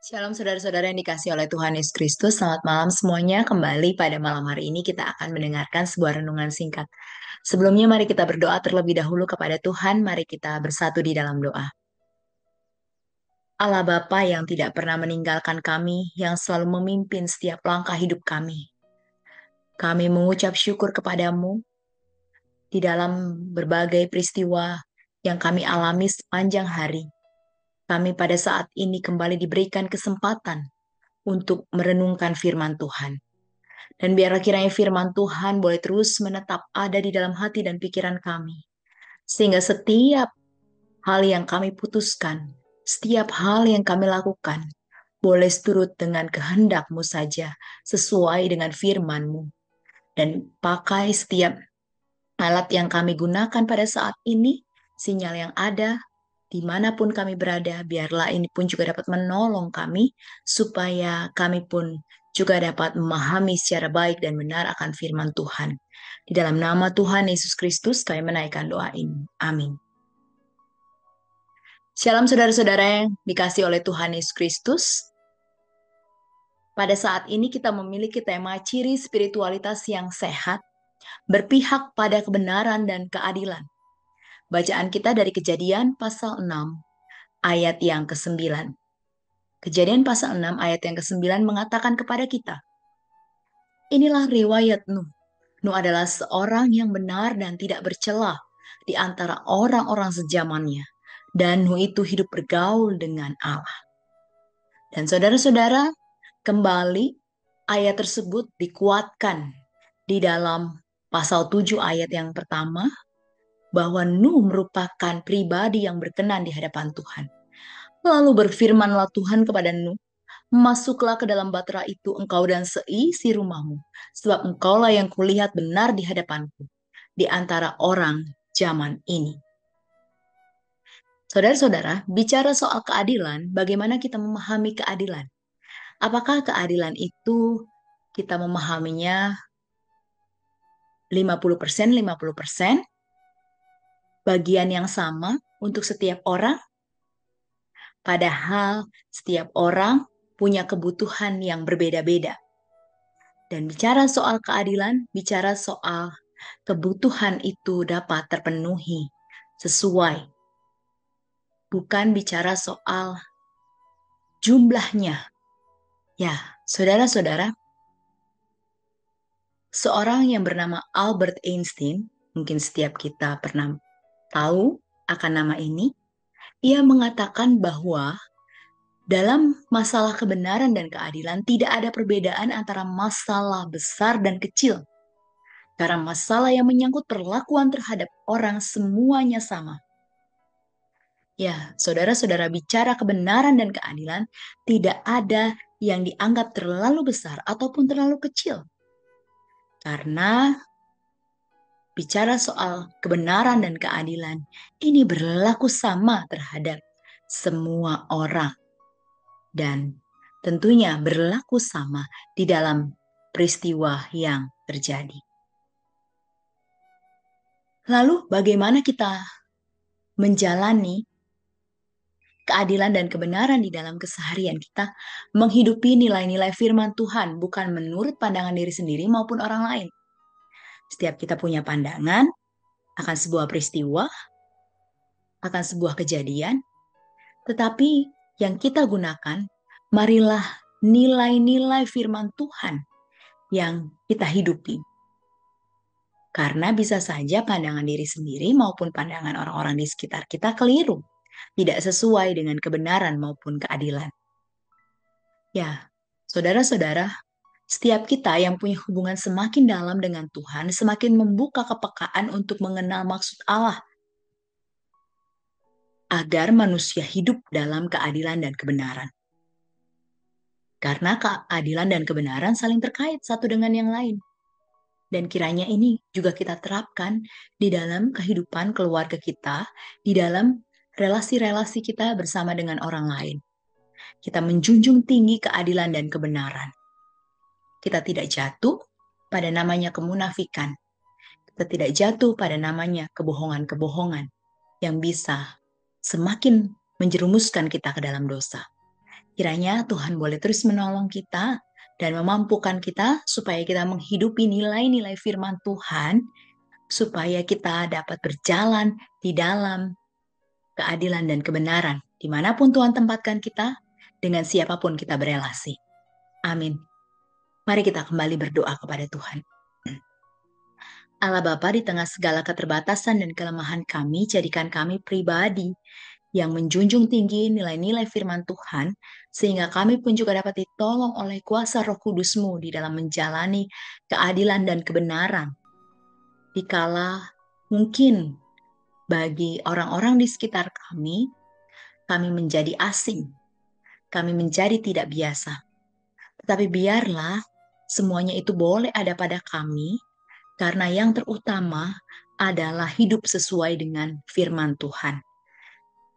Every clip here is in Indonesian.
Shalom saudara-saudara yang dikasihi oleh Tuhan Yesus Kristus. Selamat malam semuanya. Kembali pada malam hari ini kita akan mendengarkan sebuah renungan singkat. Sebelumnya mari kita berdoa terlebih dahulu kepada Tuhan. Mari kita bersatu di dalam doa. Allah Bapa yang tidak pernah meninggalkan kami, yang selalu memimpin setiap langkah hidup kami. Kami mengucap syukur kepadamu di dalam berbagai peristiwa yang kami alami sepanjang hari. Kami pada saat ini kembali diberikan kesempatan untuk merenungkan firman Tuhan. Dan biarlah kiranya firman Tuhan boleh terus menetap ada di dalam hati dan pikiran kami. Sehingga setiap hal yang kami putuskan, setiap hal yang kami lakukan, boleh seturut dengan kehendak-Mu saja, sesuai dengan firman-Mu. Dan pakai setiap alat yang kami gunakan pada saat ini, sinyal yang ada, dimanapun kami berada, biarlah ini pun juga dapat menolong kami, supaya kami pun juga dapat memahami secara baik dan benar akan firman Tuhan. Di dalam nama Tuhan Yesus Kristus, kami menaikkan doa ini. Amin. Shalom saudara-saudara yang dikasih oleh Tuhan Yesus Kristus. Pada saat ini kita memiliki tema ciri spiritualitas yang sehat, berpihak pada kebenaran dan keadilan. Bacaan kita dari Kejadian pasal 6, ayat yang ke-9. Kejadian pasal 6 ayat yang ke-9 mengatakan kepada kita, inilah riwayat Nuh. Nuh adalah seorang yang benar dan tidak bercela di antara orang-orang sezamannya. Dan Nuh itu hidup bergaul dengan Allah. Dan saudara-saudara, kembali ayat tersebut dikuatkan di dalam pasal 7 ayat yang pertama, bahwa Nuh merupakan pribadi yang berkenan di hadapan Tuhan. Lalu berfirmanlah Tuhan kepada Nuh, masuklah ke dalam bahtera itu engkau dan seisi rumahmu, sebab engkaulah yang kulihat benar di hadapanku, di antara orang zaman ini. Saudara-saudara, bicara soal keadilan, bagaimana kita memahami keadilan? Apakah keadilan itu kita memahaminya 50%, 50%, bagian yang sama untuk setiap orang? Padahal setiap orang punya kebutuhan yang berbeda-beda. Dan bicara soal keadilan, bicara soal kebutuhan itu dapat terpenuhi sesuai. Bukan bicara soal jumlahnya. Ya, saudara-saudara, seorang yang bernama Albert Einstein, mungkin setiap kita pernah tahu akan nama ini, ia mengatakan bahwa dalam masalah kebenaran dan keadilan tidak ada perbedaan antara masalah besar dan kecil. Karena masalah yang menyangkut perlakuan terhadap orang semuanya sama. Ya, saudara-saudara, bicara kebenaran dan keadilan, tidak ada yang dianggap terlalu besar ataupun terlalu kecil. Karena bicara soal kebenaran dan keadilan, ini berlaku sama terhadap semua orang. Dan tentunya berlaku sama di dalam peristiwa yang terjadi. Lalu bagaimana kita menjalani keadilan dan kebenaran di dalam keseharian kita, menghidupi nilai-nilai firman Tuhan, bukan menurut pandangan diri sendiri maupun orang lain. Setiap kita punya pandangan akan sebuah peristiwa, akan sebuah kejadian, tetapi yang kita gunakan, marilah nilai-nilai firman Tuhan yang kita hidupi. Karena bisa saja pandangan diri sendiri maupun pandangan orang-orang di sekitar kita keliru, tidak sesuai dengan kebenaran maupun keadilan. Ya, saudara-saudara, setiap kita yang punya hubungan semakin dalam dengan Tuhan, semakin membuka kepekaan untuk mengenal maksud Allah, agar manusia hidup dalam keadilan dan kebenaran. Karena keadilan dan kebenaran saling terkait satu dengan yang lain. Dan kiranya ini juga kita terapkan di dalam kehidupan keluarga kita, di dalam relasi-relasi kita bersama dengan orang lain. Kita menjunjung tinggi keadilan dan kebenaran. Kita tidak jatuh pada namanya kemunafikan. Kita tidak jatuh pada namanya kebohongan-kebohongan yang bisa semakin menjerumuskan kita ke dalam dosa. Kiranya Tuhan boleh terus menolong kita dan memampukan kita supaya kita menghidupi nilai-nilai firman Tuhan, supaya kita dapat berjalan di dalam keadilan dan kebenaran, dimanapun Tuhan tempatkan kita, dengan siapapun kita berelasi. Amin. Mari kita kembali berdoa kepada Tuhan. Allah Bapa, di tengah segala keterbatasan dan kelemahan kami, jadikan kami pribadi yang menjunjung tinggi nilai-nilai firman Tuhan, sehingga kami pun juga dapat ditolong oleh kuasa Roh Kudus-Mu di dalam menjalani keadilan dan kebenaran. Dikala mungkin bagi orang-orang di sekitar kami menjadi asing, kami menjadi tidak biasa. Tetapi biarlah semuanya itu boleh ada pada kami, karena yang terutama adalah hidup sesuai dengan firman Tuhan.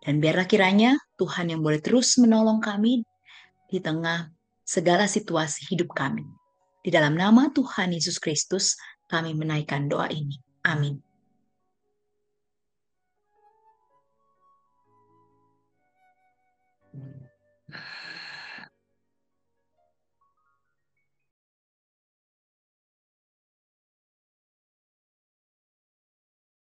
Dan biarlah kiranya Tuhan yang boleh terus menolong kami di tengah segala situasi hidup kami. Di dalam nama Tuhan Yesus Kristus, kami menaikkan doa ini. Amin.